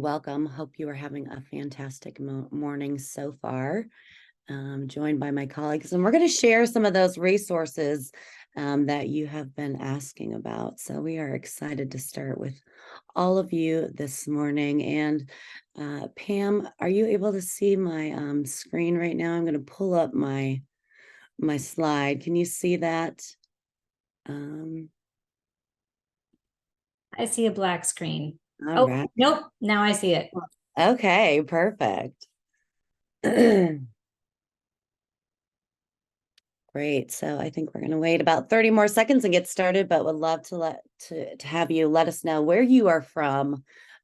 Welcome. Hope you are having a fantastic morning so far. Joined by my colleagues, and we're going to share some of those resources that you have been asking about. So we are excited to start with all of you this morning. And Pam, are you able to see my screen right now? I'm going to pull up my slide. Can you see that? I see a black screen. All right. Nope. Now I see it. Okay, perfect. Great. So I think we're going to wait about 30 more seconds and get started, but would love to have you let us know where you are from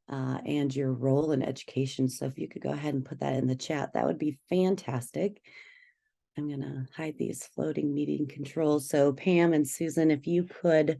and your role in education. So if you could go ahead and put that in the chat, that would be fantastic. I'm going to hide these floating meeting controls. So Pam and Susan, if you could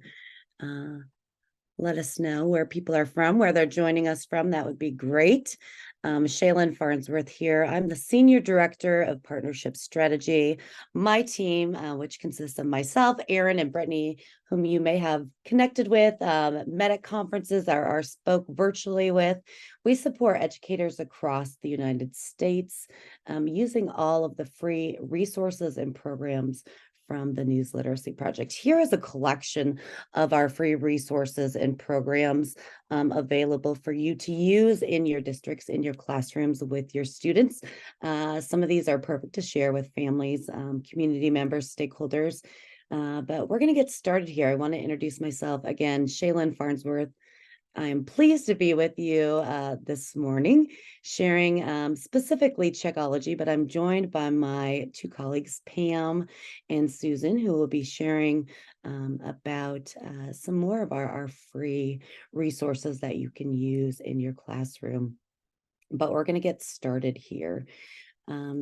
let us know where people are from, where they're joining us from, that would be great. Shaelynn Farnsworth here. I'm the Senior Director of Partnership Strategy. My team, which consists of myself, Erin, and Brittany, whom you may have connected with, met at conferences or spoke virtually with. We support educators across the United States using all of the free resources and programs from the News Literacy Project. Here is a collection of our free resources and programs available for you to use in your districts, in your classrooms with your students. Some of these are perfect to share with families, community members, stakeholders. But we're going to get started here. I want to introduce myself again, Shaelynn Farnsworth. I am pleased to be with you this morning, sharing specifically Checkology, but I'm joined by my two colleagues, Pam and Susan, who will be sharing about some more of our free resources that you can use in your classroom. But we're going to get started here.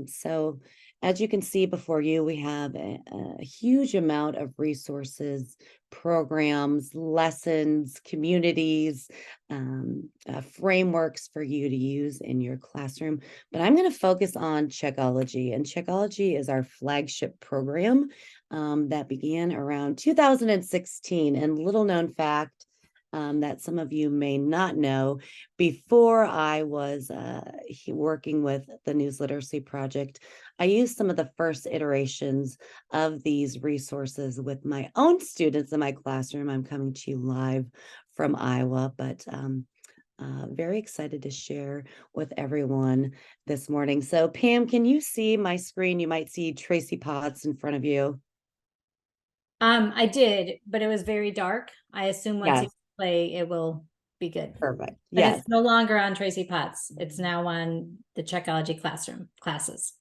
So as you can see before you, we have a huge amount of resources, programs, lessons, communities, frameworks for you to use in your classroom. But I'm going to focus on Checkology, and Checkology is our flagship program that began around 2016. And little known fact, that some of you may not know, before I was working with the News Literacy Project, I used some of the first iterations of these resources with my own students in my classroom. I'm coming to you live from Iowa, but very excited to share with everyone this morning. So Pam, can you see my screen? You might see Tracy Potts in front of you. I did, but it was very dark. I assume once you Yes, play, it will be good. perfect. But Yes. it's no longer on Tracy Potts. It's now on the Checkology classroom classes.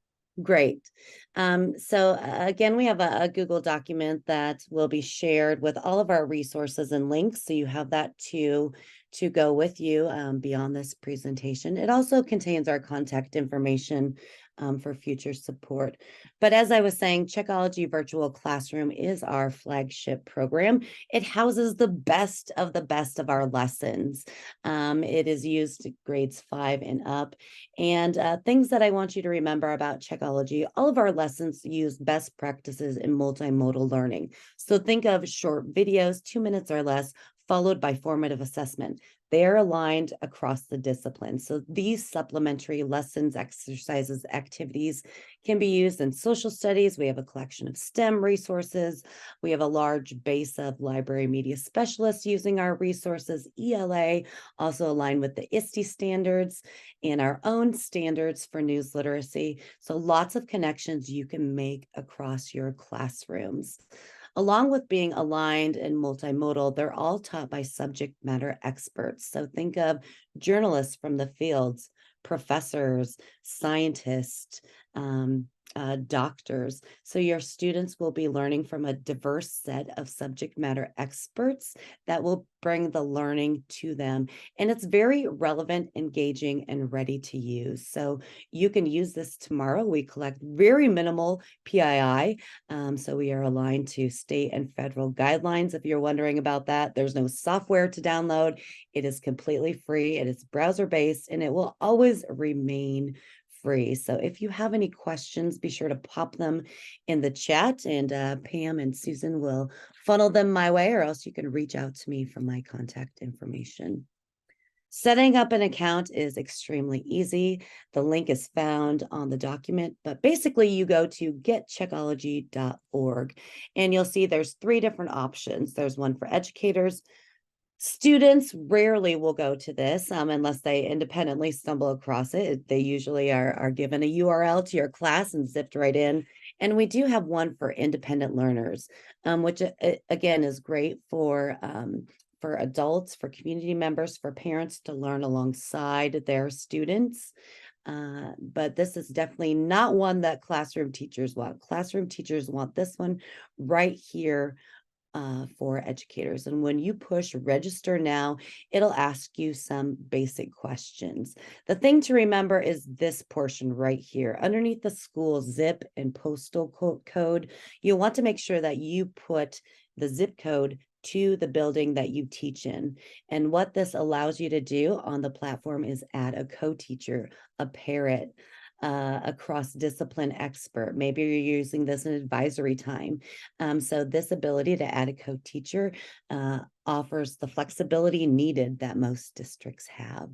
Great. So again, we have a Google document that will be shared with all of our resources and links. So you have that to go with you beyond this presentation. It also contains our contact information for future support. But as I was saying, Checkology Virtual Classroom is our flagship program. It houses the best of our lessons. It is used grades 5 and up. And things that I want you to remember about Checkology, all of our lessons use best practices in multimodal learning. So think of short videos, 2 minutes or less, followed by formative assessment. They're aligned across the discipline. So these supplementary lessons, exercises, activities can be used in social studies. We have a collection of STEM resources. We have a large base of library media specialists using our resources. ELA also aligned with the ISTE standards and our own standards for news literacy. So lots of connections you can make across your classrooms. Along with being aligned and multimodal, they're all taught by subject matter experts. So think of journalists from the fields, professors, scientists, doctors. So your students will be learning from a diverse set of subject matter experts that will bring the learning to them. And it's very relevant, engaging, and ready to use. So you can use this tomorrow. We collect very minimal PII. So we are aligned to state and federal guidelines. If you're wondering about that, there's no software to download. It is completely free. It is browser-based, and it will always remain free. So if you have any questions, be sure to pop them in the chat, and Pam and Susan will funnel them my way, or else you can reach out to me for my contact information. Setting up an account is extremely easy. The link is found on the document, but basically you go to getcheckology.org and you'll see there's 3 different options. There's one for educators. Students rarely will go to this unless they independently stumble across it. They usually are given a URL to your class and zipped right in. And we do have one for independent learners, which again is great for adults, for community members, for parents to learn alongside their students. But this is definitely not one that classroom teachers want. Classroom teachers want this one right here for educators. And when you push register now, it'll ask you some basic questions. The thing to remember is this portion right here. Underneath the school zip and postal code, you'll want to make sure that you put the zip code to the building that you teach in. And what this allows you to do on the platform is add a co-teacher, a parent, a cross-discipline expert. Maybe you're using this in advisory time. So this ability to add a co-teacher offers the flexibility needed that most districts have.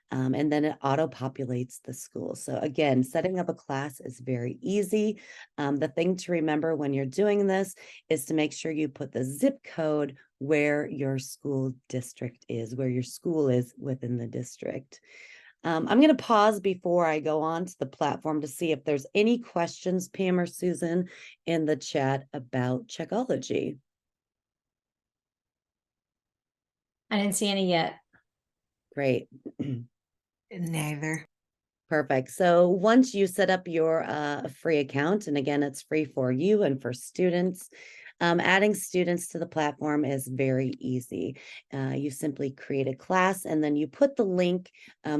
And then it auto-populates the school. So again, setting up a class is very easy. The thing to remember when you're doing this is to make sure you put the zip code where your school district is, where your school is within the district. I'm going to pause before I go on to the platform to see if there's any questions, Pam or Susan, in the chat about Checkology. I didn't see any yet. Great. Neither. Perfect. So once you set up your free account, and again, it's free for you and for students, adding students to the platform is very easy. You simply create a class and then you put the link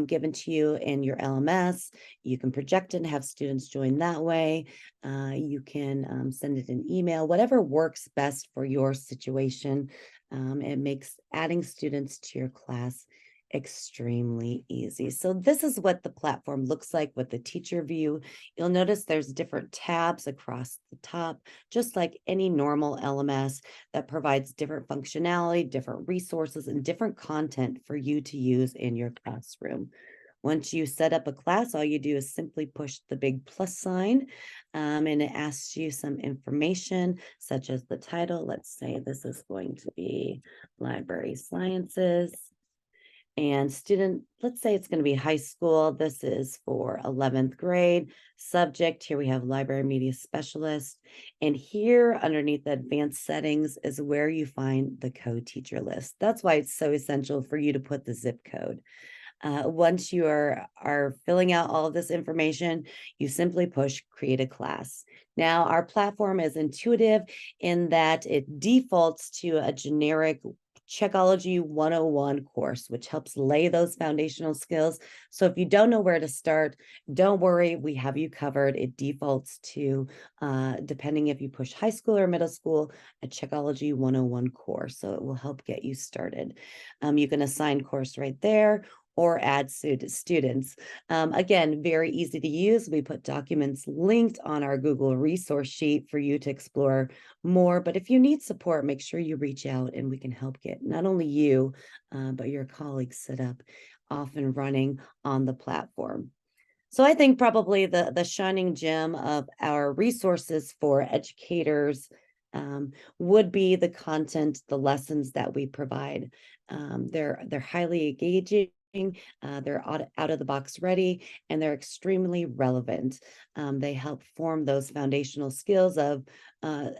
given to you in your LMS. You can project it and have students join that way. You can send it an email, whatever works best for your situation. It makes adding students to your class extremely easy. So this is what the platform looks like with the teacher view. You'll notice there's different tabs across the top, just like any normal LMS that provides different functionality, different resources, and different content for you to use in your classroom. Once you set up a class, all you do is simply push the big plus sign, and it asks you some information such as the title. Let's say this is going to be Library Sciences. And student, let's say it's going to be high school. This is for 11th grade. Subject, here we have library media specialist. And here underneath the advanced settings is where you find the co-teacher list. That's why it's so essential for you to put the zip code. Once you are filling out all of this information, you simply push create a class. Now, our platform is intuitive in that it defaults to a generic Checkology 101 course, which helps lay those foundational skills. So if you don't know where to start, don't worry, we have you covered. It defaults to, depending if you push high school or middle school, a Checkology 101 course. So it will help get you started. You can assign course right there or add students. Again, very easy to use. We put documents linked on our Google resource sheet for you to explore more. But if you need support, make sure you reach out and we can help get not only you, but your colleagues set up off and running on the platform. So I think probably the shining gem of our resources for educators would be the content, the lessons that we provide. They're highly engaging. They're out of the box ready, and they're extremely relevant. They help form those foundational skills of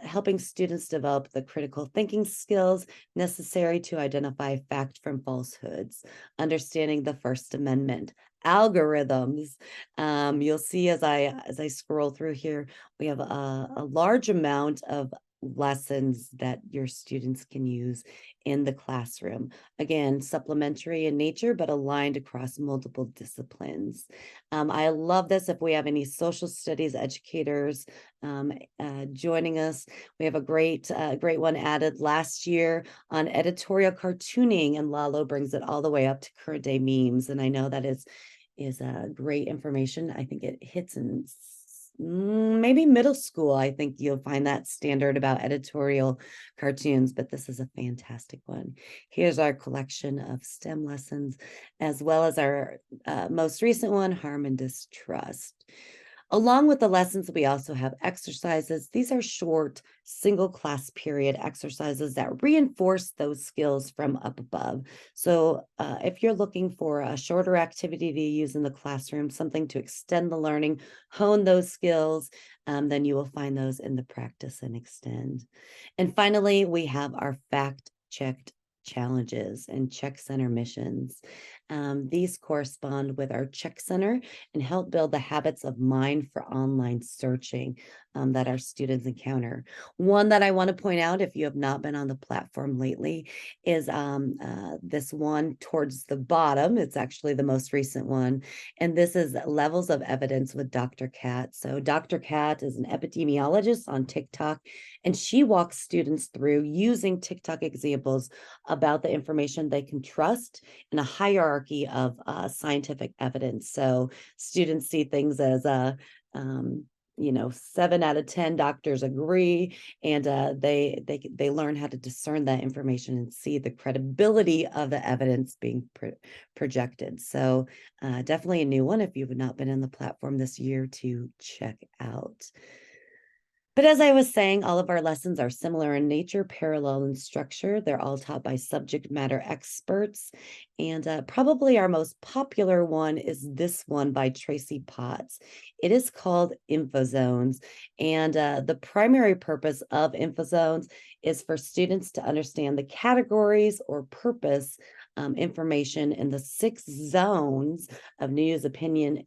helping students develop the critical thinking skills necessary to identify fact from falsehoods, understanding the First Amendment, algorithms. You'll see as I scroll through here, we have a large amount of lessons that your students can use in the classroom. Again, supplementary in nature, but aligned across multiple disciplines. I love this. If we have any social studies educators joining us, we have a great one added last year on editorial cartooning, and Lalo brings it all the way up to current day memes. And I know that is great information. I think it hits in maybe middle school. I think you'll find that standard about editorial cartoons, but this is a fantastic one. Here's our collection of STEM lessons, as well as our most recent one, Harm and Distrust. Along with the lessons, we also have exercises. These are short, single class period exercises that reinforce those skills from up above. So if you're looking for a shorter activity to use in the classroom, something to extend the learning, hone those skills, then you will find those in the practice and extend. And finally, we have our fact-checked challenges and check center missions. These correspond with our check center and help build the habits of mind for online searching that our students encounter. One that I want to point out, if you have not been on the platform lately, is this one towards the bottom. It's actually the most recent one. And this is Levels of Evidence with Dr. Kat. So Dr. Kat is an epidemiologist on TikTok, and she walks students through using TikTok examples about the information they can trust in a hierarchy of scientific evidence. So students see things as 7 out of 10 doctors agree, and they learn how to discern that information and see the credibility of the evidence being projected. So definitely a new one if you've not been in the platform this year to check out. But as I was saying, all of our lessons are similar in nature, parallel in structure. They're all taught by subject matter experts. And probably our most popular one is this one by Tracy Potts. It is called InfoZones. And the primary purpose of InfoZones is for students to understand the categories or purpose information in the 6 zones of news, opinion,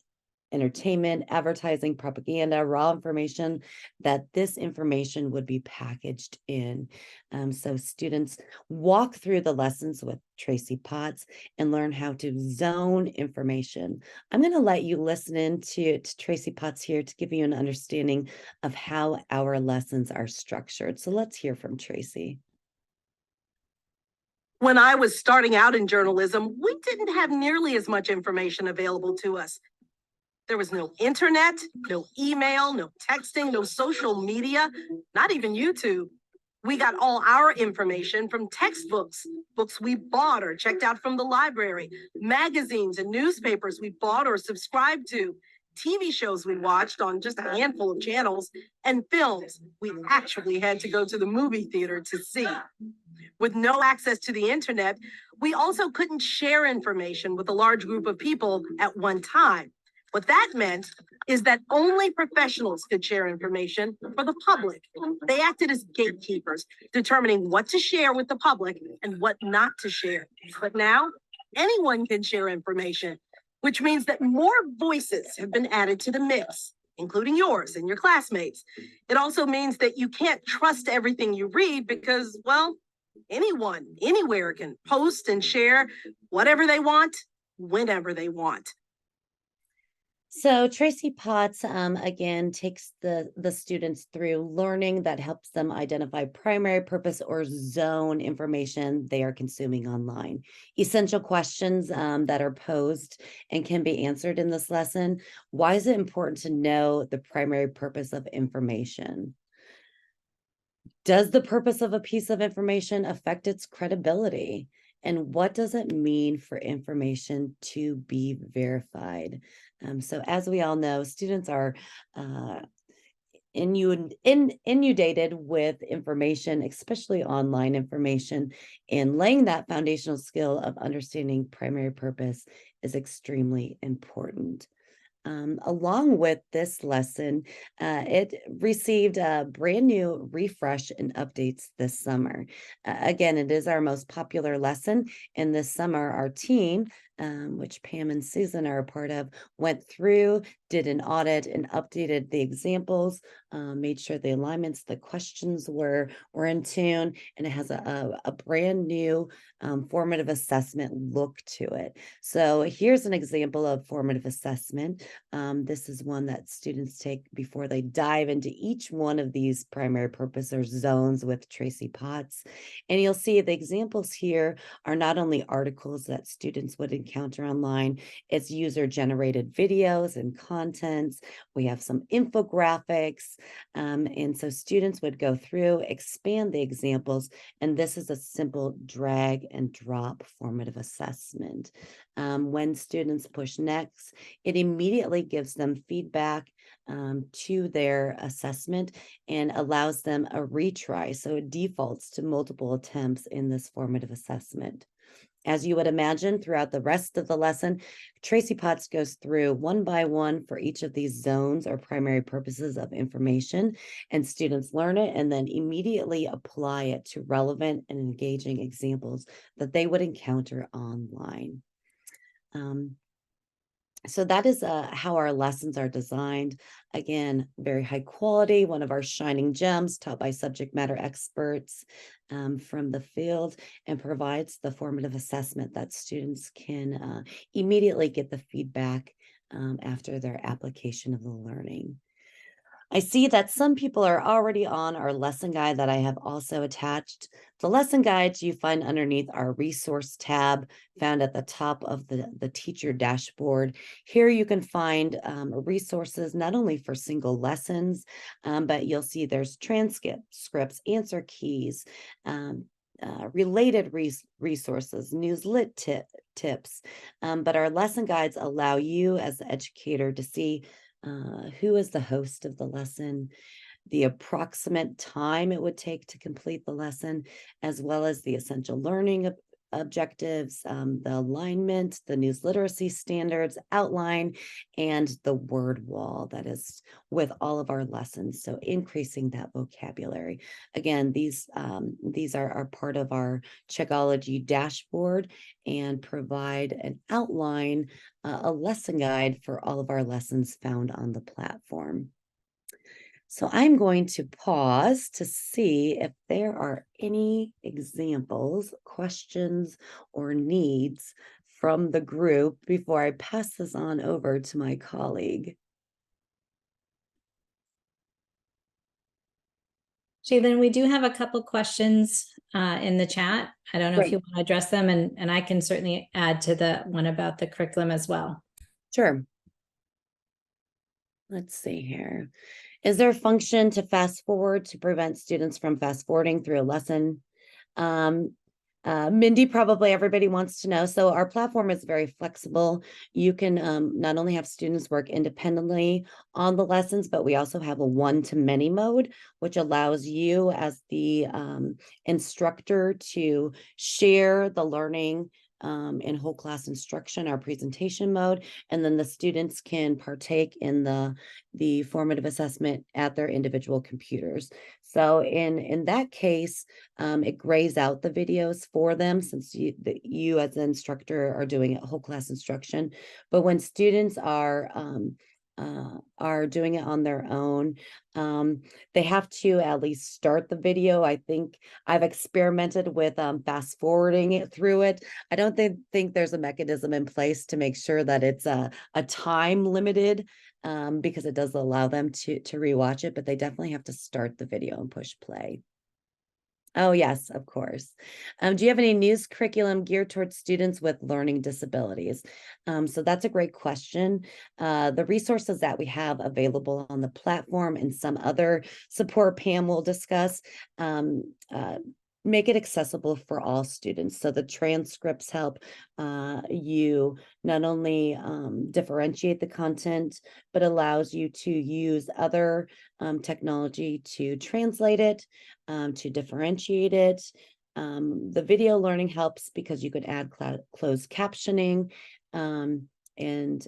entertainment, advertising, propaganda, raw information, that this information would be packaged in. So students walk through the lessons with Tracy Potts and learn how to zone information. I'm going to let you listen in to Tracy Potts here to give you an understanding of how our lessons are structured. So let's hear from Tracy. When I was starting out in journalism, we didn't have nearly as much information available to us. There was no internet, no email, no texting, no social media, not even YouTube. We got all our information from textbooks, books we bought or checked out from the library, magazines and newspapers we bought or subscribed to, TV shows we watched on just a handful of channels, and films we actually had to go to the movie theater to see. With no access to the internet, we also couldn't share information with a large group of people at one time. What that meant is that only professionals could share information for the public. They acted as gatekeepers, determining what to share with the public and what not to share. But now, anyone can share information, which means that more voices have been added to the mix, including yours and your classmates. It also means that you can't trust everything you read because, well, anyone, anywhere can post and share whatever they want, whenever they want. So Tracy Potts, again, takes the students through learning that helps them identify primary purpose or zone information they are consuming online. Essential questions that are posed and can be answered in this lesson. Why is it important to know the primary purpose of information? Does the purpose of a piece of information affect its credibility? And what does it mean for information to be verified? So as we all know, students are inundated with information, especially online information, and laying that foundational skill of understanding primary purpose is extremely important. Along with this lesson, it received a brand new refresh and updates this summer. Again, it is our most popular lesson. And this summer, our team, which Pam and Susan are a part of, went through, did an audit and updated the examples, made sure the alignments, the questions were in tune, and it has a brand new formative assessment look to it. So here's an example of formative assessment. This is one that students take before they dive into each one of these primary purpose or zones with Tracy Potts. And you'll see the examples here are not only articles that students would encounter online. It's user-generated videos and contents. We have some infographics. And so students would go through, expand the examples, and this is a simple drag and drop formative assessment. When students push next, it immediately gives them feedback to their assessment and allows them a retry. So it defaults to multiple attempts in this formative assessment. As you would imagine, throughout the rest of the lesson, Tracy Potts goes through one by one for each of these zones or primary purposes of information, and students learn it and then immediately apply it to relevant and engaging examples that they would encounter online. So that is how our lessons are designed. Again, very high quality, one of our shining gems taught by subject matter experts from the field, and provides the formative assessment that students can immediately get the feedback after their application of the learning. I see that some people are already on our lesson guide that I have also attached. The lesson guides you find underneath our resource tab found at the top of the teacher dashboard. Here you can find resources not only for single lessons, but you'll see there's transcripts, scripts, answer keys, related resources, tips. But our lesson guides allow you as the educator to see who is the host of the lesson, the approximate time it would take to complete the lesson, as well as the essential learning objectives, the alignment, the news literacy standards outline, and the word wall that is with all of our lessons. So increasing that vocabulary. Again, these are part of our Checkology dashboard and provide an outline, a lesson guide for all of our lessons found on the platform. So I'm going to pause to see if there are any examples, questions, or needs from the group before I pass this on over to my colleague. Shaelynn, we do have a couple questions in the chat. I don't know if you want to address them, and I can certainly add to the one about the curriculum as well. Sure. Let's see here. Is there a function to fast forward to prevent students from fast forwarding through a lesson? Mindy, probably everybody wants to know. So our platform is very flexible. You can not only have students work independently on the lessons, but we also have a one-to-many mode, which allows you as the instructor to share the learning in whole class instruction, our presentation mode, and then the students can partake in the formative assessment at their individual computers. So in that case, it grays out the videos for them since you as an instructor are doing a whole class instruction. But when students are doing it on their own, they have to at least start the video. I think I've experimented with fast forwarding it through it. I don't think there's a mechanism in place to make sure that it's a time limited, because it does allow them to rewatch it, but they definitely have to start the video and push play. Oh, yes, of course. Do you have any news curriculum geared towards students with learning disabilities? So that's a great question. The resources that we have available on the platform and some other support Pam will discuss make it accessible for all students. So the transcripts help you not only differentiate the content, but allows you to use other technology to translate it, to differentiate it. The video learning helps because you could add closed captioning, and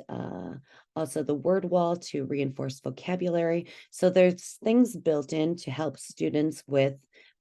also the word wall to reinforce vocabulary. So there's things built in to help students with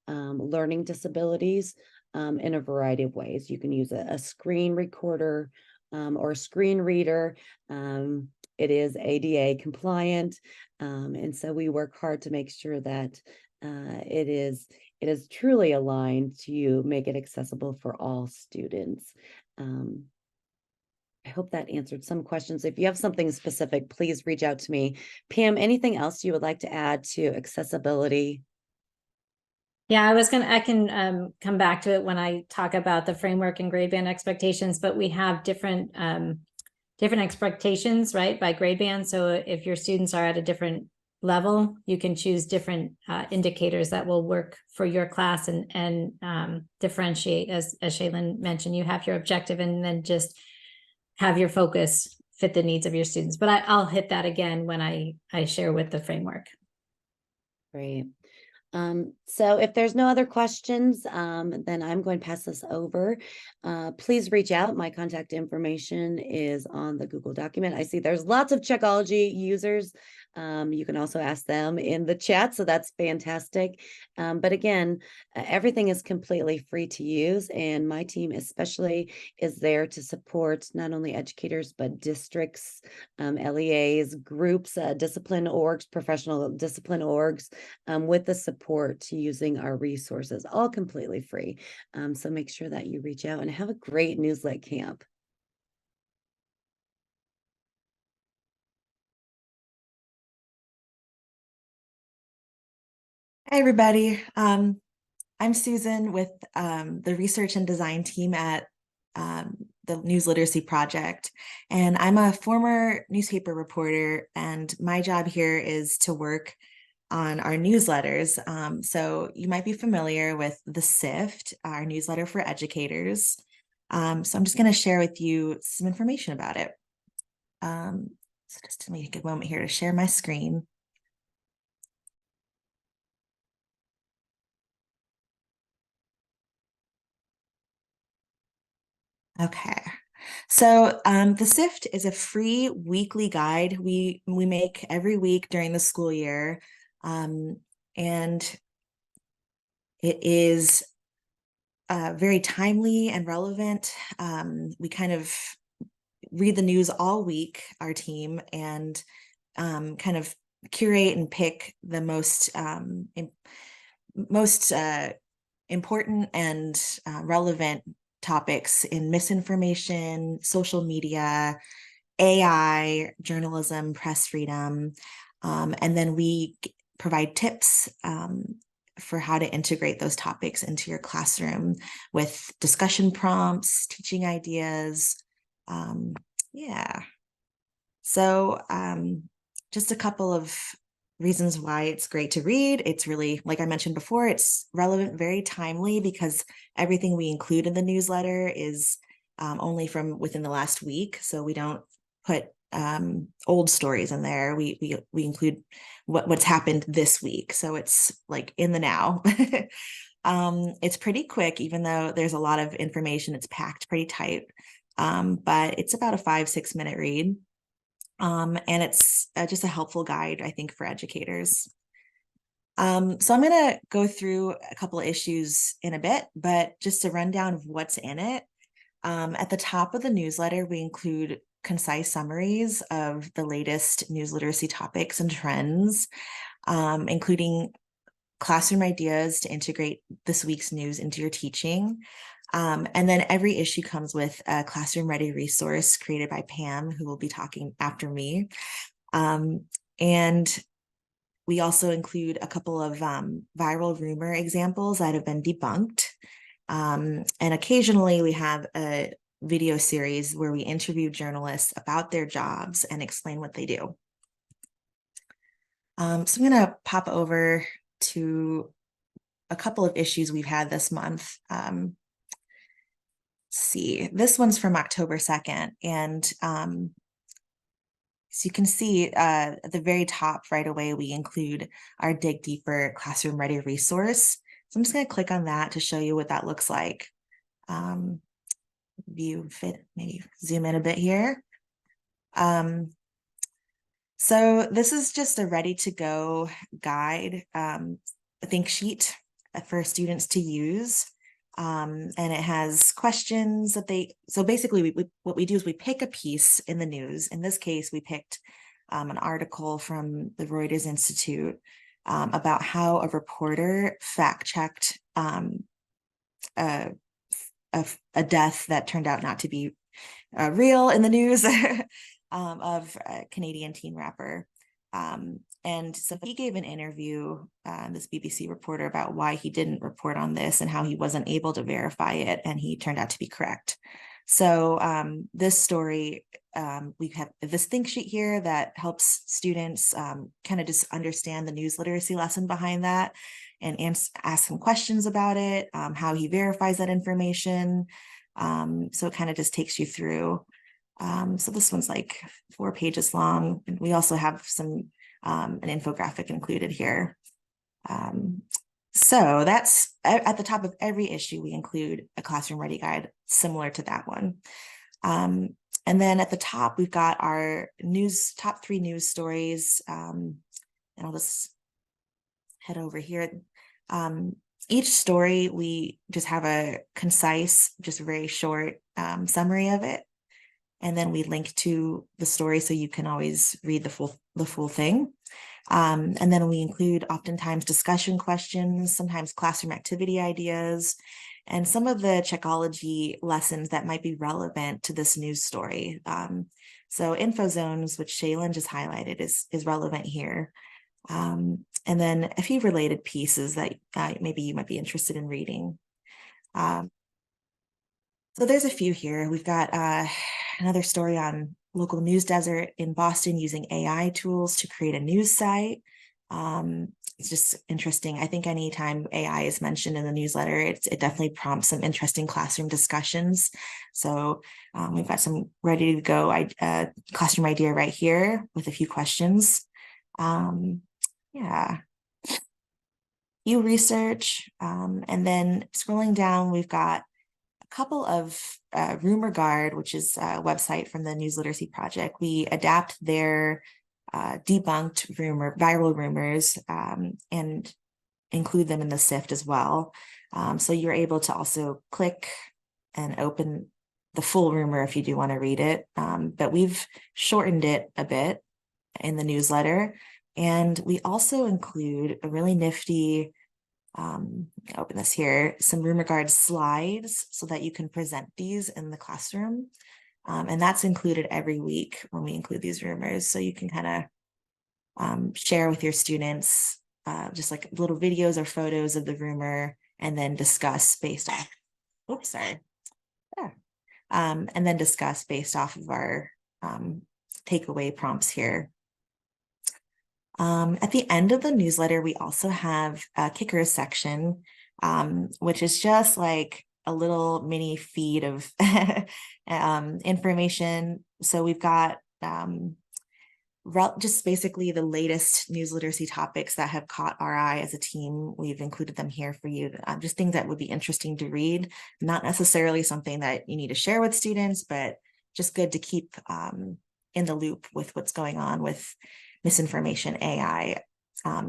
learning disabilities in a variety of ways. You can use a screen recorder or a screen reader. It is ADA compliant, and so we work hard to make sure that it is truly aligned to make it accessible for all students. I hope that answered some questions. If you have something specific, please reach out to me. Pam, anything else you would like to add to accessibility? Yeah, I can come back to it when I talk about the framework and grade band expectations, but we have different expectations, right, by grade band. So if your students are at a different level, you can choose different indicators that will work for your class and differentiate, as Shaelynn mentioned. You have your objective and then just have your focus fit the needs of your students. But I'll hit that again when I share with the framework. Great. So if there's no other questions, then I'm going to pass this over. Please reach out. My contact information is on the Google document. I see there's lots of Checkology users. You can also ask them in the chat, so that's fantastic. But again, everything is completely free to use, and my team especially is there to support not only educators, but districts, LEAs, groups, discipline orgs, professional discipline orgs, with the support to using our resources, all completely free. So make sure that you reach out and have a great NewsLitCamp. Hi, everybody. I'm Susan with the research and design team at the News Literacy Project, and I'm a former newspaper reporter, and my job here is to work on our newsletters. So you might be familiar with the Sift, our newsletter for educators. So I'm just going to share with you some information about it. So just to make a good moment here to share my screen. Okay. So the Sift is a free weekly guide we make every week during the school year. And it is very timely and relevant. We kind of read the news all week, our team, and kind of curate and pick the most important and relevant topics in misinformation, social media, AI, journalism, press freedom. And then we provide tips for how to integrate those topics into your classroom with discussion prompts, teaching ideas. Yeah. So just a couple of reasons why it's great to read. It's really, like I mentioned before, it's relevant, very timely, because everything we include in the newsletter is only from within the last week. So we don't put old stories in there. We include what's happened this week. So it's like in the now. It's pretty quick, even though there's a lot of information. It's packed pretty tight, but it's about a 5-6 minute read. And it's just a helpful guide, I think, for educators. So I'm going to go through a couple of issues in a bit, but just a rundown of what's in it. At the top of the newsletter, we include concise summaries of the latest news literacy topics and trends, including classroom ideas to integrate this week's news into your teaching. And then every issue comes with a classroom ready resource created by Pam, who will be talking after me. And we also include a couple of viral rumor examples that have been debunked. And occasionally we have a video series where we interview journalists about their jobs and explain what they do. So I'm going to pop over to a couple of issues we've had this month. Let's see, this one's from October 2nd. And so you can see at the very top right away, we include our Dig Deeper Classroom Ready resource. So I'm just going to click on that to show you what that looks like. View fit, maybe zoom in a bit here. So this is just a ready to go guide, a think sheet for students to use. And it has questions that so basically what we do is we pick a piece in the news. In this case, we picked an article from the Reuters Institute about how a reporter fact-checked a death that turned out not to be real in the news of a Canadian teen rapper. And so he gave an interview, this BBC reporter, about why he didn't report on this and how he wasn't able to verify it, and he turned out to be correct. So this story, we have this think sheet here that helps students kind of just understand the news literacy lesson behind that, and ask some questions about it, how he verifies that information. So it kind of just takes you through. So this one's like 4 pages long. And we also have some an infographic included here. So that's at the top of every issue, we include a classroom ready guide similar to that one. And then at the top, we've got our top 3 news stories. And I'll just head over here. Each story, we just have a concise, just very short summary of it. And then we link to the story so you can always read the full thing. And then we include oftentimes discussion questions, sometimes classroom activity ideas, and some of the Checkology lessons that might be relevant to this news story. So info zones, which Shaelynn just highlighted, is relevant here. And then a few related pieces that maybe you might be interested in reading. So there's a few here. We've got another story on local news desert in Boston using AI tools to create a news site. It's just interesting. I think anytime AI is mentioned in the newsletter, it definitely prompts some interesting classroom discussions. So we've got some ready to go classroom idea right here with a few questions. Yeah. You research, and then scrolling down, we've got a couple of Rumor Guard, which is a website from the News Literacy Project. We adapt their debunked viral rumors and include them in the Sift as well. So you're able to also click and open the full rumor if you do want to read it. But we've shortened it a bit in the newsletter. And we also include a really nifty, open this here, some Rumor Guard slides so that you can present these in the classroom. And that's included every week when we include these rumors. So you can kind of share with your students just like little videos or photos of the rumor, and then discuss based off, and then discuss based off of our takeaway prompts here. At the end of the newsletter, we also have a kickers section, which is just like a little mini feed of information. So we've got just basically the latest news literacy topics that have caught our eye as a team. We've included them here for you, just things that would be interesting to read, not necessarily something that you need to share with students, but just good to keep in the loop with what's going on with misinformation, AI,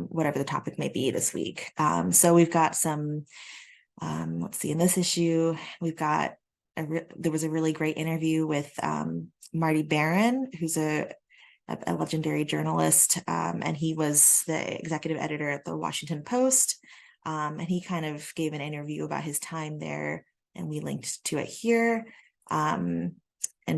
whatever the topic may be this week. So we've got some, let's see, in this issue, we've got, there was a really great interview with Marty Barron, who's a legendary journalist, and he was the executive editor at the Washington Post. And he kind of gave an interview about his time there, and we linked to it here. And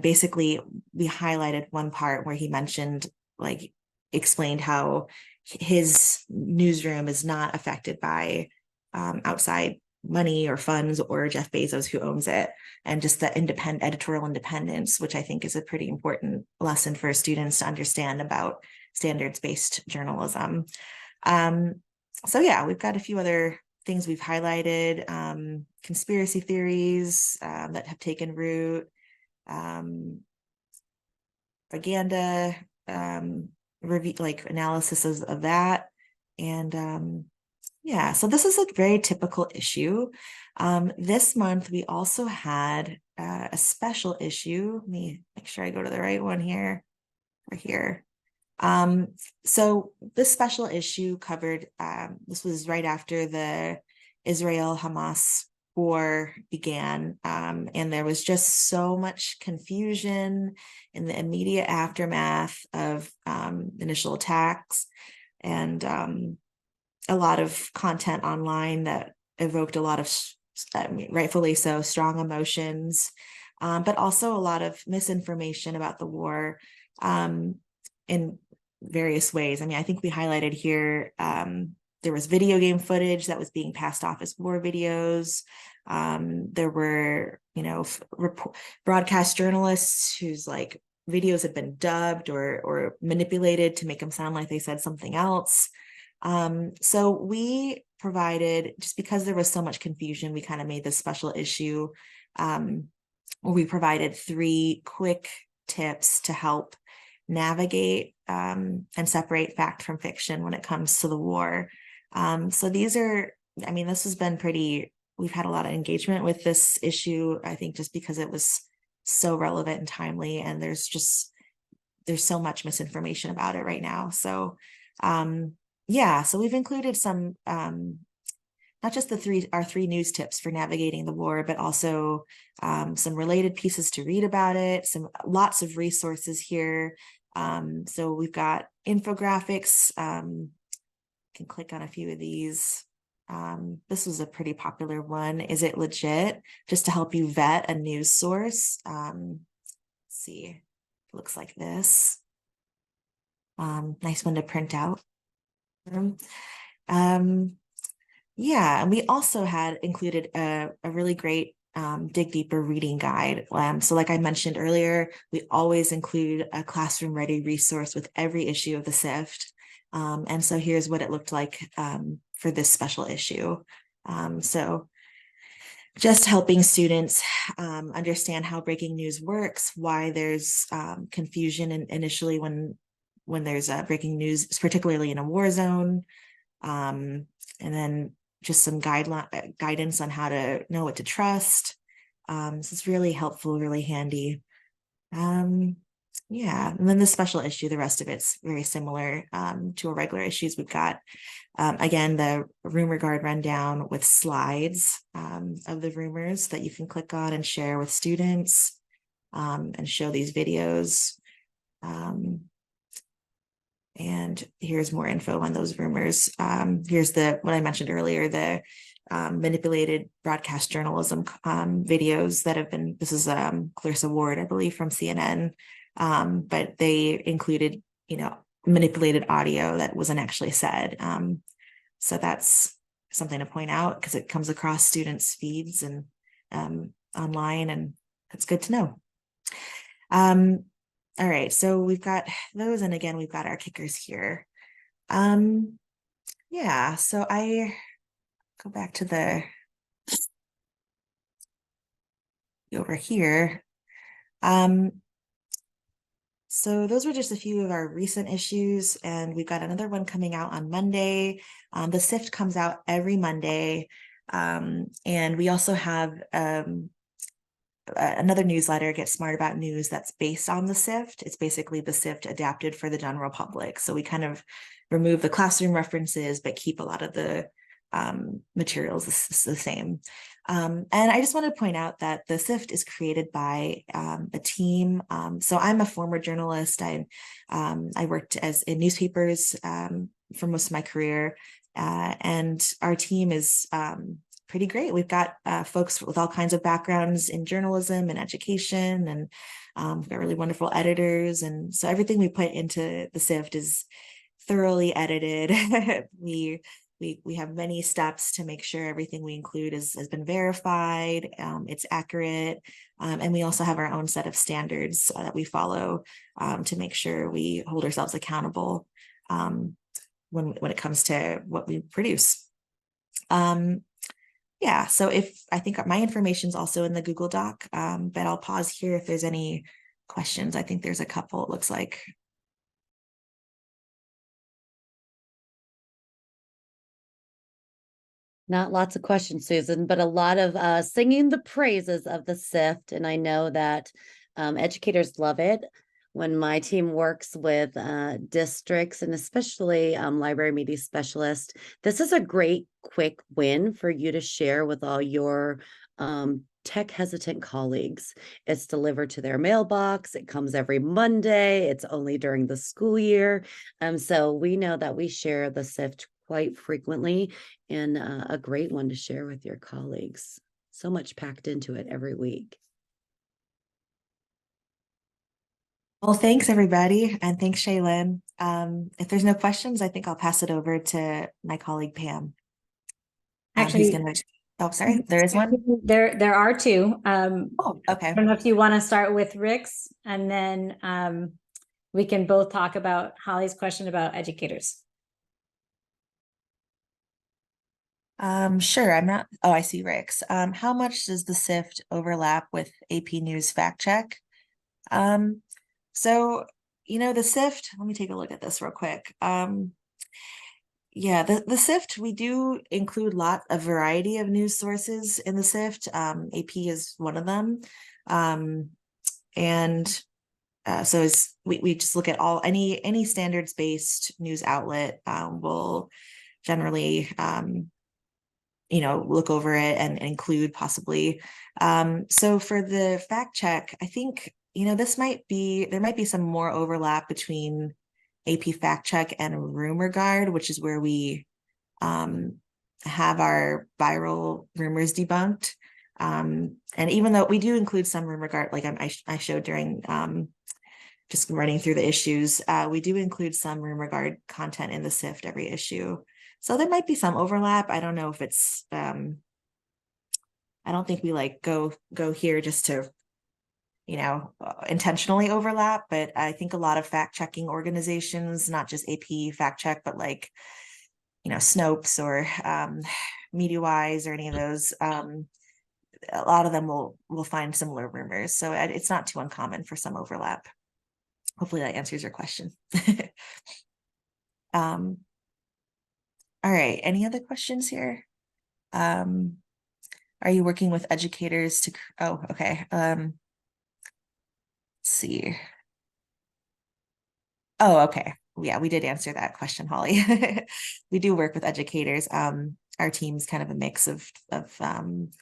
basically we highlighted one part where he mentioned, like, explained how his newsroom is not affected by outside money or funds or Jeff Bezos, who owns it, and just the editorial independence, which I think is a pretty important lesson for students to understand about standards-based journalism. So yeah, we've got a few other things we've highlighted, conspiracy theories that have taken root, propaganda, review, like analysis of that. And yeah, so this is a very typical issue. This month, we also had a special issue. Let me make sure I go to the right one here, right here. So this special issue covered, this was right after the Israel-Hamas war began, and there was just so much confusion in the immediate aftermath of initial attacks, and a lot of content online that evoked a lot of, rightfully so, strong emotions, but also a lot of misinformation about the war. And various ways. I mean, I think we highlighted here, there was video game footage that was being passed off as war videos. There were, broadcast journalists whose like videos had been dubbed or manipulated to make them sound like they said something else. So we provided, just because there was so much confusion, we kind of made this special issue where we provided 3 quick tips to help navigate and separate fact from fiction when it comes to the war. So these are, I mean, this has been we've had a lot of engagement with this issue, I think, just because it was so relevant and timely, and there's so much misinformation about it right now. So yeah, so we've included some, not just our 3 news tips for navigating the war, but also some related pieces to read about it, lots of resources here. So we've got infographics. You can click on a few of these. This was a pretty popular one. Is it legit? Just to help you vet a news source. Let's see, it looks like this. Nice one to print out. Yeah, and we also had included a really great dig deeper reading guide. So like I mentioned earlier, we always include a classroom ready resource with every issue of the Sift. And so here's what it looked like for this special issue. So just helping students understand how breaking news works, why there's confusion initially when there's breaking news, particularly in a war zone, and then just some guidance on how to know what to trust. So it's really helpful, really handy. Yeah, and then the special issue, the rest of it's very similar to our regular issues. We've got, again, the rumor guard rundown with slides of the rumors that you can click on and share with students and show these videos. And here's more info on those rumors. Here's what I mentioned earlier, the manipulated broadcast journalism videos that have been, this is Clarissa Ward, I believe, from CNN, but they included, manipulated audio that wasn't actually said. So that's something to point out because it comes across students' feeds and online, and it's good to know. All right, so we've got those, and again, we've got our kickers here. Yeah, so I go back to over here. So those were just a few of our recent issues, and we've got another one coming out on Monday. The Sift comes out every Monday, and we also have another newsletter, Get Smart About News, that's based on the Sift. It's basically the Sift adapted for the general public. So we kind of remove the classroom references, but keep a lot of the materials the same. And I just want to point out that the Sift is created by a team. So I'm a former journalist. I worked in newspapers for most of my career, and our team is pretty great. We've got folks with all kinds of backgrounds in journalism and education, and we've got really wonderful editors. And so everything we put into the Sift is thoroughly edited. We have many steps to make sure everything we include has been verified, it's accurate, and we also have our own set of standards that we follow to make sure we hold ourselves accountable when it comes to what we produce. Yeah, so I think my information is also in the Google Doc, but I'll pause here if there's any questions. I think there's a couple, it looks like. Not lots of questions, Susan, but a lot of singing the praises of the Sift. And I know that educators love it. When my team works with districts and especially library media specialists, this is a great quick win for you to share with all your tech hesitant colleagues. It's delivered to their mailbox. It comes every Monday. It's only during the school year. So we know that we share the Sift quite frequently, and a great one to share with your colleagues. So much packed into it every week. Well, thanks everybody. And thanks, Shaelynn. If there's no questions, I think I'll pass it over to my colleague, Pam. Who's Actually, gonna, oh, sorry, there is one? there are two. Oh, okay. I don't know if you want to start with Rick's, and then we can both talk about Holly's question about educators. Sure. I'm not, oh, I see Rick's. How much does the Sift overlap with AP News Fact Check? So, the Sift, let me take a look at this real quick. Yeah, the Sift, we do include a variety of news sources in the Sift. AP is one of them. And so we just look at any standards-based news outlet will generally look over it and include possibly. So for the fact check, I think there might be some more overlap between AP fact check and rumor guard, which is where we have our viral rumors debunked. And even though we do include some rumor guard, like I showed during just running through the issues, we do include some rumor guard content in the Sift every issue. So there might be some overlap. I don't know if it's I don't think we go here just to intentionally overlap, but I think a lot of fact checking organizations, not just AP fact check, but like Snopes or MediaWise or any of those, a lot of them will find similar rumors. So it's not too uncommon for some overlap. Hopefully that answers your question. All right, any other questions here? Are you working with educators to, oh, okay. Let's see. Oh, okay. Yeah, we did answer that question, Holly. We do work with educators. Our team's kind of a mix of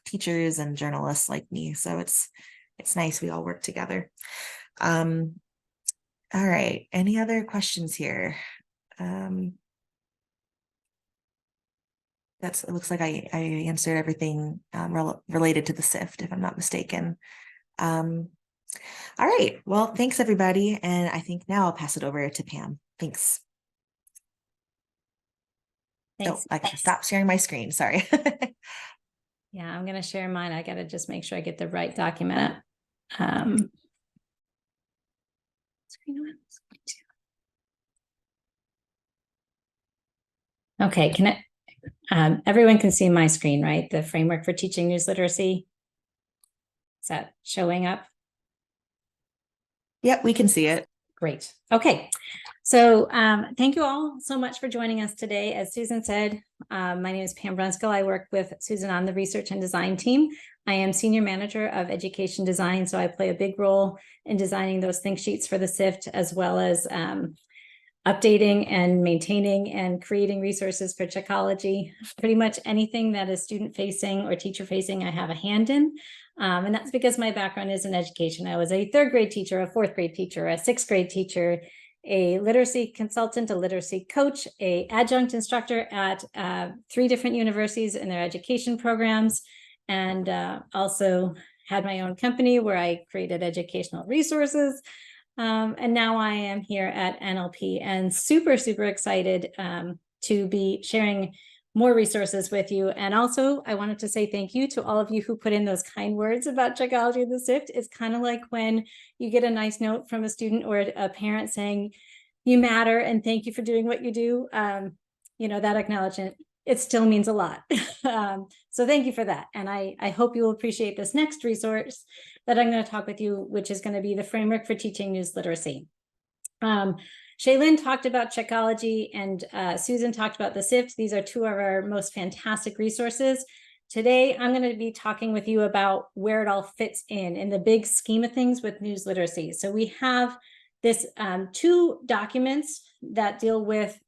teachers and journalists like me. So it's nice we all work together. All right, any other questions here? It looks like I answered everything related to the Sift, if I'm not mistaken. All right, well, thanks everybody. And I think now I'll pass it over to Pam. Thanks. Thanks. Oh, I can stop sharing my screen, sorry. Yeah, I'm going to share mine. I got to just make sure I get the right document. Okay, can it? Everyone can see my screen, right? The framework for teaching news literacy. Is that showing up? Yep, we can see it. Great. Okay. So thank you all so much for joining us today. As Susan said, my name is Pam Brunskill. I work with Susan on the research and design team. I am senior manager of education design, so I play a big role in designing those think sheets for the Sift, as well as updating and maintaining and creating resources for Checkology. Pretty much anything that is student facing or teacher facing, I have a hand in. And that's because my background is in education. I was a third grade teacher, a fourth grade teacher, a sixth grade teacher, a literacy consultant, a literacy coach, a adjunct instructor at 3 different universities in their education programs, and also had my own company where I created educational resources. And now I am here at NLP and super, super excited to be sharing more resources with you. And also I wanted to say thank you to all of you who put in those kind words about Checkology and the Sift. It's kind of like when you get a nice note from a student or a parent saying, you matter and thank you for doing what you do. That acknowledgement, it still means a lot. So thank you for that. And I hope you will appreciate this next resource that I'm going to talk with you, which is going to be the framework for teaching news literacy. Shaelynn talked about Checkology and Susan talked about the Sift. These are 2 of our most fantastic resources. Today, I'm going to be talking with you about where it all fits in the big scheme of things with news literacy. So we have this 2 documents that deal with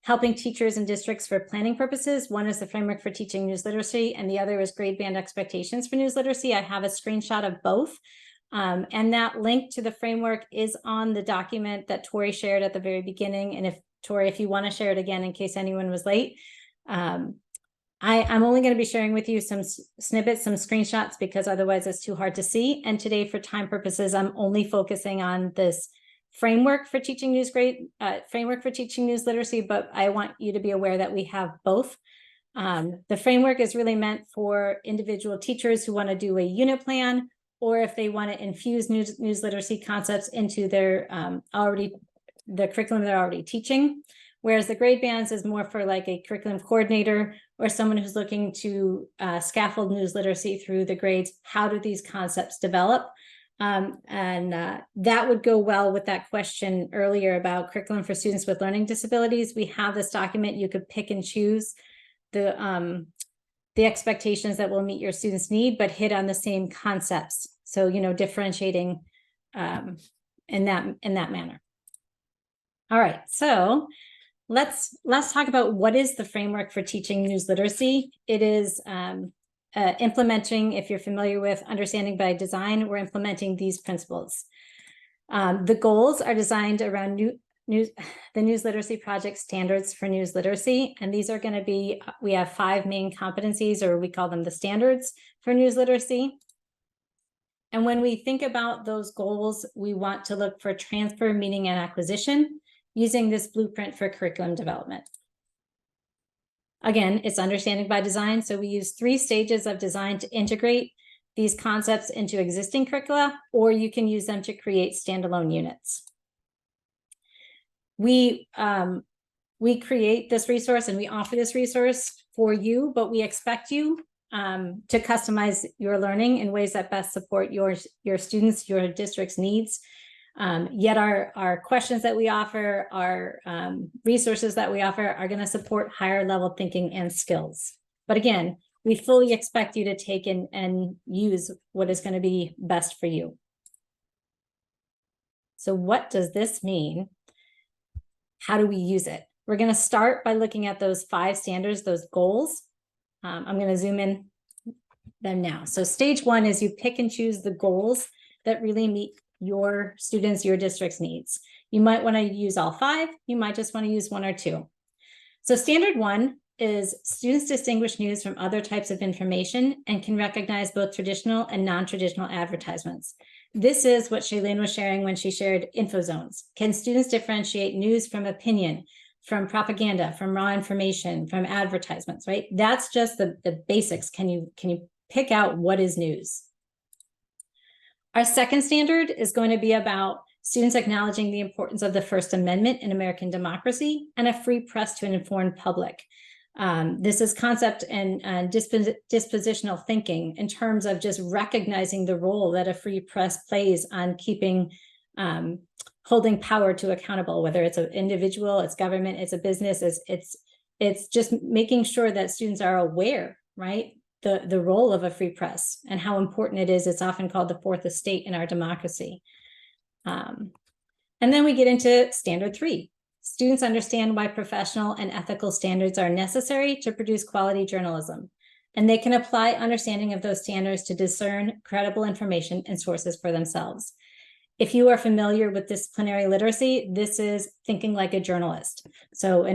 helping teachers and districts for planning purposes. One is the framework for teaching news literacy, and the other is grade band expectations for news literacy. I have a screenshot of both. And that link to the framework is on the document that Tori shared at the very beginning. And if Tori, if you want to share it again in case anyone was late, I'm only going to be sharing with you some snippets, some screenshots, because otherwise it's too hard to see. And today, for time purposes, I'm only focusing on this framework for teaching news literacy, but I want you to be aware that we have both. The framework is really meant for individual teachers who want to do a unit plan, or if they want to infuse news literacy concepts into their the curriculum they're already teaching. Whereas the grade bands is more for like a curriculum coordinator or someone who's looking to scaffold news literacy through the grades. How do these concepts develop? That would go well with that question earlier about curriculum for students with learning disabilities. We have this document. You could pick and choose the expectations that will meet your students' need, but hit on the same concepts. So, you know, differentiating in that manner. All right, so let's talk about what is the framework for teaching news literacy. It is implementing, if you're familiar with understanding by design, we're implementing these principles. The goals are designed around the News Literacy Project standards for news literacy. And these are going to be, we have 5 main competencies, or we call them the standards for news literacy. And when we think about those goals, we want to look for transfer, meaning, and acquisition using this blueprint for curriculum development. Again, it's understanding by design. So we use 3 stages of design to integrate these concepts into existing curricula, or you can use them to create standalone units. We create this resource and we offer this resource for you, but we expect you to customize your learning in ways that best support your students, your district's needs. Yet our questions that we offer, our resources that we offer are going to support higher level thinking and skills. But again, we fully expect you to take in and use what is going to be best for you. So what does this mean? How do we use it? We're going to start by looking at those 5 standards, those goals. I'm going to zoom in them now. So stage 1 is you pick and choose the goals that really meet your students, your district's needs. You might want to use all 5. You might just want to use 1 or 2. So standard 1 is students distinguish news from other types of information and can recognize both traditional and non-traditional advertisements. This is what Shaelynn was sharing when she shared info zones. Can students differentiate news from opinion, from propaganda, from raw information, from advertisements, right? That's just the basics. Can you pick out what is news? Our second standard is going to be about students acknowledging the importance of the First Amendment in American democracy and a free press to an informed public. This is concept and dispositional thinking in terms of just recognizing the role that a free press plays on keeping, holding power to accountable, whether it's an individual, it's government, it's a business, it's just making sure that students are aware, right? The role of a free press and how important it is. It's often called the fourth estate in our democracy. And then we get into standard 3. Students understand why professional and ethical standards are necessary to produce quality journalism, and they can apply understanding of those standards to discern credible information and sources for themselves. If you are familiar with disciplinary literacy, this is thinking like a journalist. So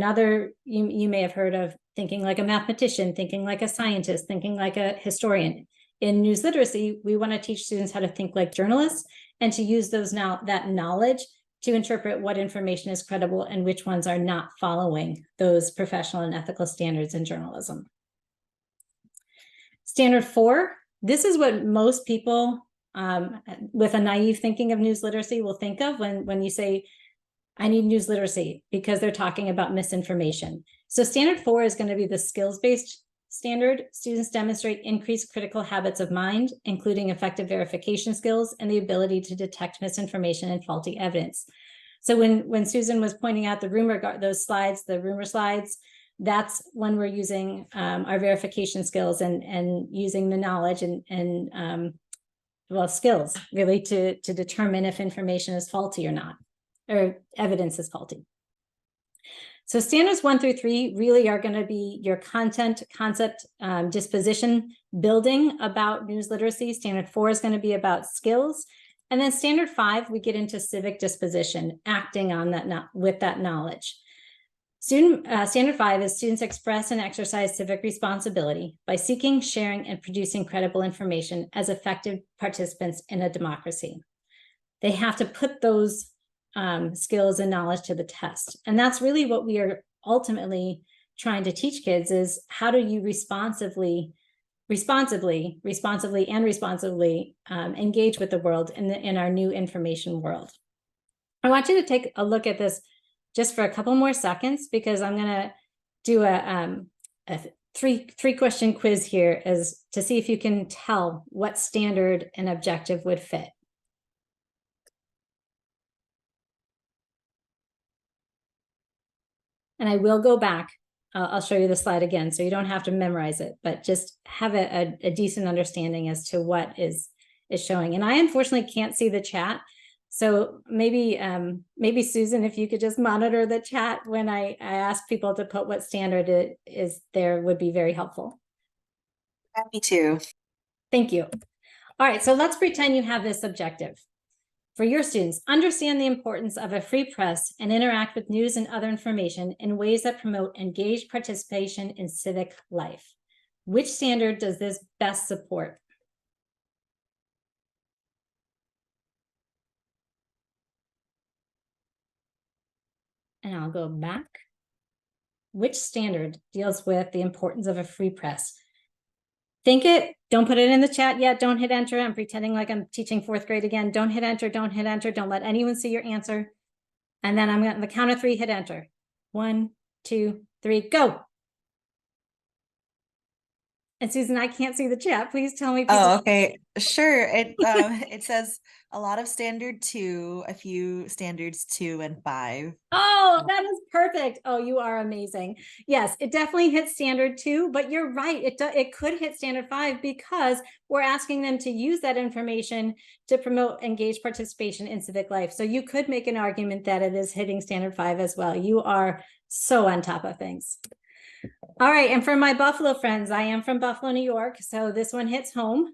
you may have heard of thinking like a mathematician, thinking like a scientist, thinking like a historian. In news literacy, we want to teach students how to think like journalists and to use that knowledge to interpret what information is credible and which ones are not following those professional and ethical standards in journalism. Standard 4, this is what most people with a naive thinking of news literacy will think of when you say, I need news literacy, because they're talking about misinformation. So standard 4 is going to be the skills-based standard. Students demonstrate increased critical habits of mind, including effective verification skills and the ability to detect misinformation and faulty evidence. So when Susan was pointing out the rumor slides, that's when we're using our verification skills and using the knowledge and skills really to determine if information is faulty or not, or evidence is faulty. So standards 1 through 3 really are going to be your content, concept, disposition, building about news literacy. Standard 4 is going to be about skills. And then standard 5, we get into civic disposition, acting on that with that knowledge. Standard 5 is students express and exercise civic responsibility by seeking, sharing, and producing credible information as effective participants in a democracy. They have to put those skills and knowledge to the test. And that's really what we are ultimately trying to teach kids, is how do you responsibly engage with the world in our new information world. I want you to take a look at this just for a couple more seconds, because I'm going to do a three question quiz here as to see if you can tell what standard and objective would fit. And I will go back. I'll show you the slide again, so you don't have to memorize it, but just have a decent understanding as to what is showing. And I unfortunately can't see the chat. So maybe Susan, if you could just monitor the chat when I ask people to put what standard it is there, would be very helpful. Me too. Thank you. All right, so let's pretend you have this objective. For your students, understand the importance of a free press and interact with news and other information in ways that promote engaged participation in civic life. Which standard does this best support? And I'll go back. Which standard deals with the importance of a free press? Think it. Don't put it in the chat yet. Don't hit enter. I'm pretending like I'm teaching 4th grade again. Don't hit enter. Don't hit enter. Don't let anyone see your answer. And then I'm going to, the count of 3, hit enter. 1, 2, 3, go. And Susan, I can't see the chat. Please tell me. Oh, okay. Sure. It says a lot of standard 2, a few standards 2 and 5. Oh, that is perfect. Oh, you are amazing. Yes, it definitely hits standard 2, but you're right. It could hit standard 5 because we're asking them to use that information to promote engaged participation in civic life. So you could make an argument that it is hitting standard 5 as well. You are so on top of things. All right, and for my Buffalo friends, I am from Buffalo, New York, so this one hits home.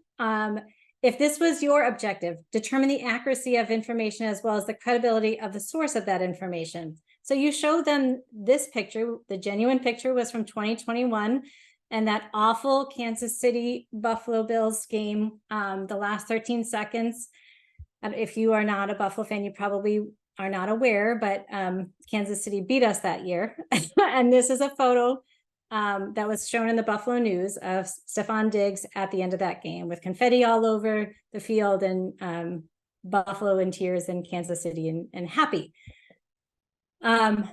If this was your objective, determine the accuracy of information as well as the credibility of the source of that information. So you show them this picture. The genuine picture was from 2021, and that awful Kansas City Buffalo Bills game, the last 13 seconds. And if you are not a Buffalo fan, you probably are not aware, but Kansas City beat us that year. And this is a photo that was shown in the Buffalo News of Stefan Diggs at the end of that game with confetti all over the field, and Buffalo in tears and Kansas City and happy. Come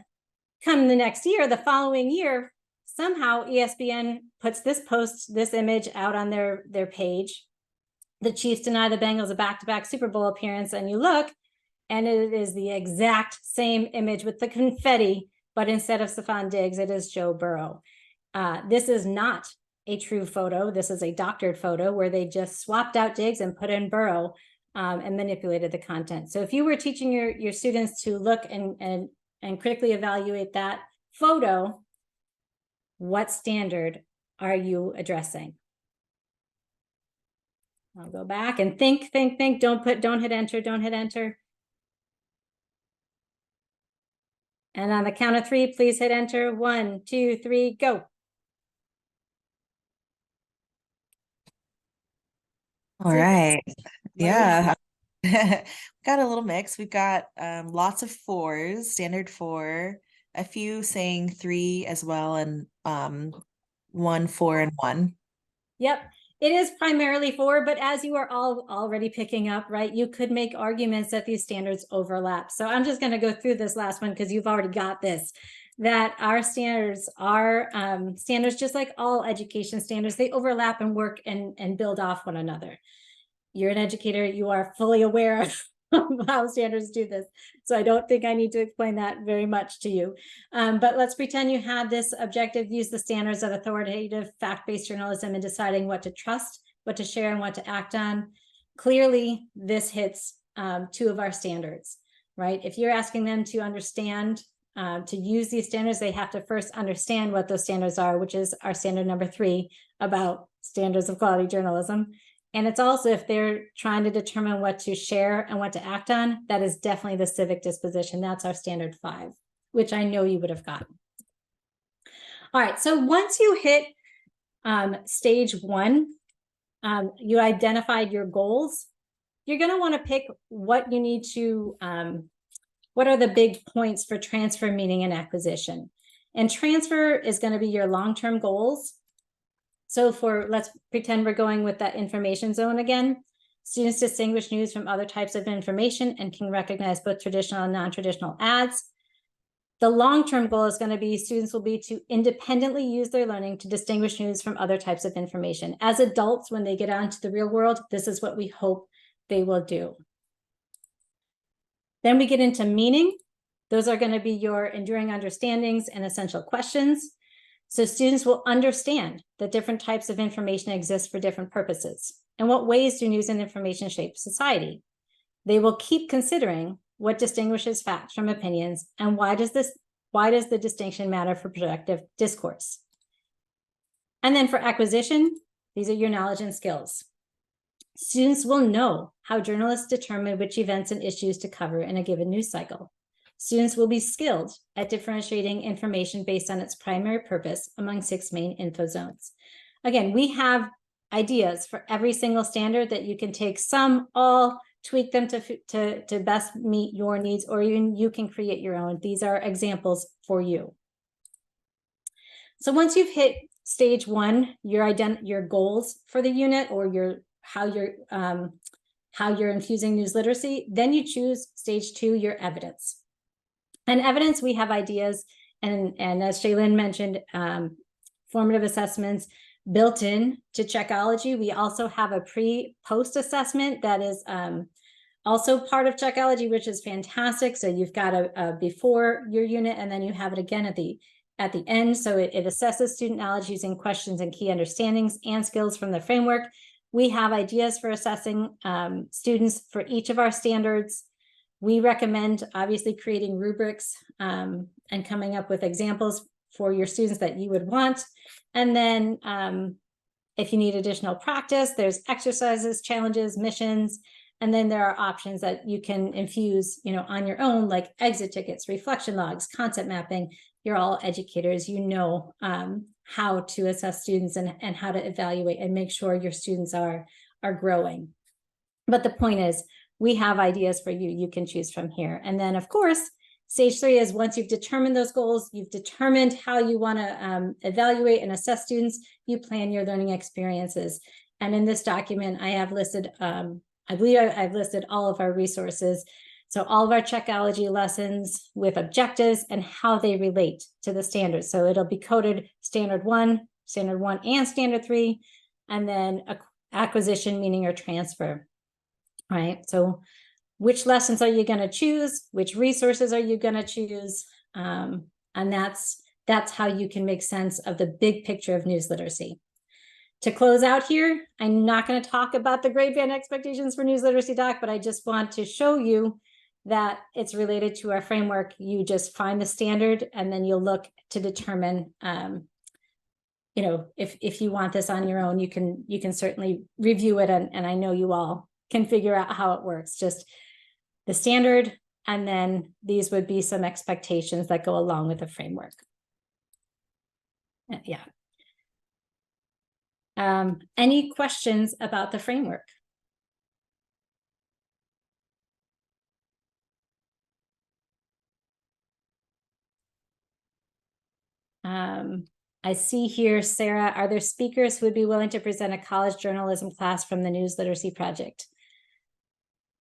the next year, the following year, somehow ESPN puts this image out on their page. The Chiefs deny the Bengals a back-to-back Super Bowl appearance, and you look, and it is the exact same image with the confetti, but instead of Stefan Diggs, it is Joe Burrow. This is not a true photo. This is a doctored photo where they just swapped out Diggs and put in Burrow and manipulated the content. So if you were teaching your students to look and critically evaluate that photo, what standard are you addressing? I'll go back and think. Don't hit enter. Don't hit enter. And on the count of 3, please hit enter. 1, 2, 3, go. All right. Yeah. Got a little mix. We've got lots of 4s, standard 4, a few saying 3 as well, and 1, 4, and 1. Yep. It is primarily 4, but as you are all already picking up, right, you could make arguments that these standards overlap. So I'm just going to go through this last one because you've already got this, that our standards are standards just like all education standards. They overlap and work and build off one another. You're an educator. You are fully aware of how standards do this. So I don't think I need to explain that very much to you. But let's pretend you had this objective: use the standards of authoritative fact-based journalism in deciding what to trust, what to share, and what to act on. Clearly, this hits 2 of our standards, right? If you're asking them to understand, to use these standards, they have to first understand what those standards are, which is our standard number 3 about standards of quality journalism. And it's also, if they're trying to determine what to share and what to act on, that is definitely the civic disposition. That's our standard 5, which I know you would have gotten. All right, so once you hit stage 1, you identified your goals, you're going to want to pick what you need to, what are the big points for transfer, meaning, and acquisition. And transfer is going to be your long-term goals. So let's pretend we're going with that information zone again. Students distinguish news from other types of information and can recognize both traditional and non-traditional ads. The long-term goal is going to be students will be to independently use their learning to distinguish news from other types of information. As adults, when they get out into the real world, this is what we hope they will do. Then we get into meaning. Those are going to be your enduring understandings and essential questions. So students will understand that different types of information exist for different purposes. In what ways do news and information shape society? They will keep considering what distinguishes facts from opinions, and why does the distinction matter for productive discourse? And then for acquisition, these are your knowledge and skills. Students will know how journalists determine which events and issues to cover in a given news cycle. Students will be skilled at differentiating information based on its primary purpose among 6 main info zones. Again, we have ideas for every single standard that you can take some, all, tweak them to best meet your needs, or even you can create your own. These are examples for you. So once you've hit stage 1, your goals for the unit, or how you're infusing news literacy, then you choose stage 2, your evidence. And evidence, we have ideas, and as Shaelynn mentioned, formative assessments built in to Checkology. We also have a pre-post assessment that is also part of Checkology, which is fantastic. So you've got a before your unit, and then you have it again at the end. So it assesses student knowledge using questions and key understandings and skills from the framework. We have ideas for assessing students for each of our standards. We recommend obviously creating rubrics and coming up with examples for your students that you would want. And then if you need additional practice, there's exercises, challenges, missions, and then there are options that you can infuse, on your own, like exit tickets, reflection logs, concept mapping. You're all educators, how to assess students and how to evaluate and make sure your students are growing. But the point is, we have ideas for you. You can choose from here. And then, of course, stage 3 is once you've determined those goals, you've determined how you want to evaluate and assess students, you plan your learning experiences. And in this document, I have listed, I believe I've listed all of our resources. So all of our Checkology lessons with objectives and how they relate to the standards. So it'll be coded standard 1 and standard 3, and then acquisition, meaning, or transfer, right? So which lessons are you going to choose? Which resources are you going to choose? And that's how you can make sense of the big picture of news literacy. To close out here, I'm not going to talk about the grade band expectations for news literacy doc, but I just want to show you that it's related to our framework. You just find the standard, and then you'll look to determine, if you want this on your own, you can certainly review it, and I know you all can figure out how it works. Just the standard, and then these would be some expectations that go along with the framework. Yeah. Any questions about the framework? I see here, Sarah, are there speakers who would be willing to present a college journalism class from the News Literacy Project?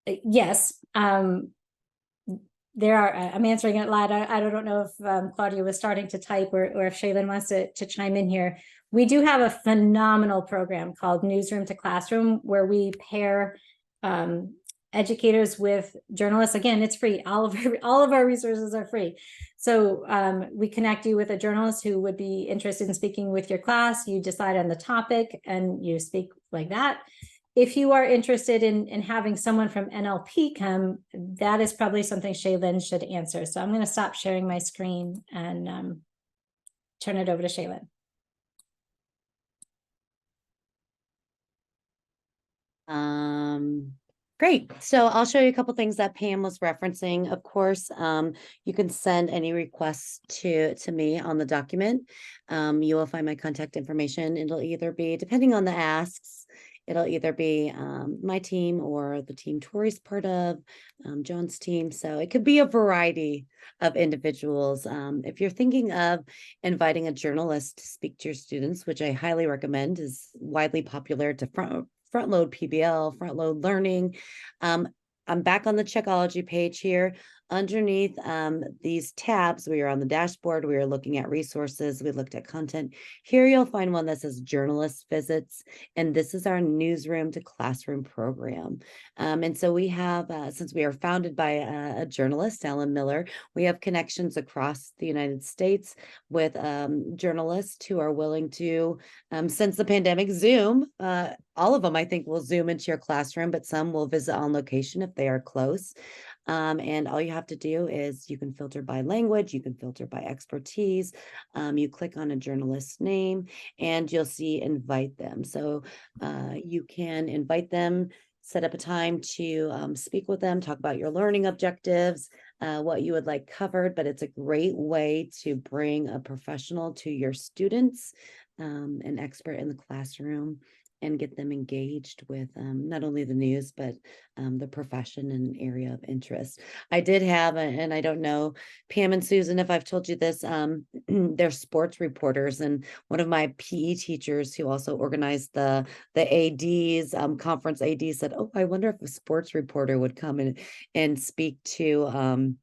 Yes, there are. I'm answering it loud. I don't know if Claudia was starting to type, or if Shaelynn wants to chime in here. We do have a phenomenal program called Newsroom to Classroom, where we pair educators with journalists. Again, it's free. All of our resources are free. So we connect you with a journalist who would be interested in speaking with your class. You decide on the topic and you speak like that. If you are interested in having someone from NLP come, that is probably something Shaelynn should answer. So I'm going to stop sharing my screen and turn it over to Shaelynn. Great. So I'll show you a couple things that Pam was referencing. Of course, you can send any requests to me on the document. You will find my contact information. It'll either be, depending on the asks, it'll either be my team or the team Tori's part of, John's team. So it could be a variety of individuals. If you're thinking of inviting a journalist to speak to your students, which I highly recommend, is widely popular to front load PBL, front load learning. I'm back on the Checkology page here. Underneath these tabs, we are on the dashboard. We are looking at resources. We looked at content. Here you'll find one that says journalist visits, and this is our newsroom to classroom program. And so we have, since we are founded by a journalist, Alan Miller, we have connections across the United States with journalists who are willing to, since the pandemic, Zoom. All of them, I think, will Zoom into your classroom, but some will visit on location if they are close. And all you have to do is you can filter by language, you can filter by expertise. You click on a journalist's name and you'll see invite them. So you can invite them, set up a time to speak with them, talk about your learning objectives, what you would like covered, but it's a great way to bring a professional to your students, an expert in the classroom, and get them engaged with not only the news, but the profession and area of interest. I did have, and I don't know, Pam and Susan, if I've told you this, they're sports reporters. And one of my PE teachers who also organized the ADs, conference AD, said, oh, I wonder if a sports reporter would come and speak to,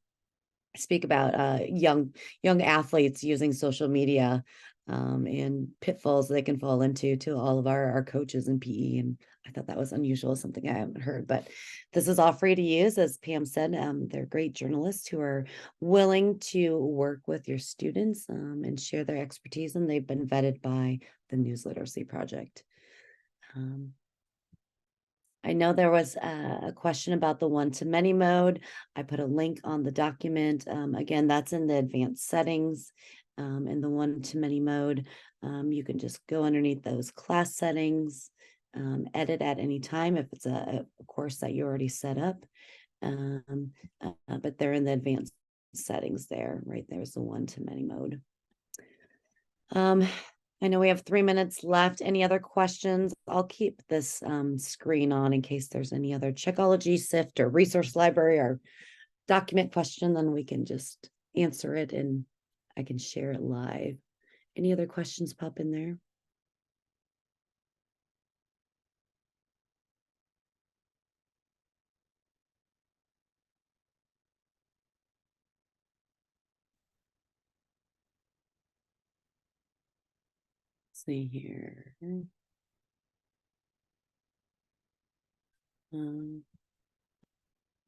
speak about young athletes using social media and pitfalls they can fall into to all of our coaches in PE. And I thought that was unusual, something I haven't heard, but this is all free to use. As Pam said, they're great journalists who are willing to work with your students and share their expertise, and they've been vetted by the News Literacy Project. I know there was a question about the one-to-many mode. I put a link on the document. Again, that's in the advanced settings. In the one-to-many mode, you can just go underneath those class settings, edit at any time if it's a course that you already set up. But they're in the advanced settings there, right? There's the one-to-many mode. I know we have 3 minutes left. Any other questions? I'll keep this screen on in case there's any other Checkology, Sift, or resource library or document question, then we can just answer it and I can share it live. Any other questions pop in there? Let's see here.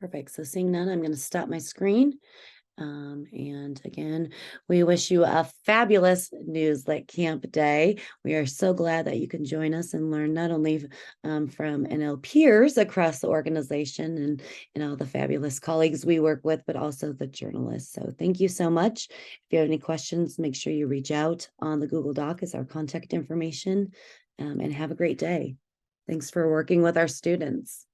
Perfect. So seeing none, I'm going to stop my screen. And again, we wish you a fabulous NewsLitCamp day. We are so glad that you can join us and learn not only from NLPers across the organization and all the fabulous colleagues we work with, but also the journalists. So thank you so much. If you have any questions, make sure you reach out on the Google Doc as our contact information, and have a great day. Thanks for working with our students.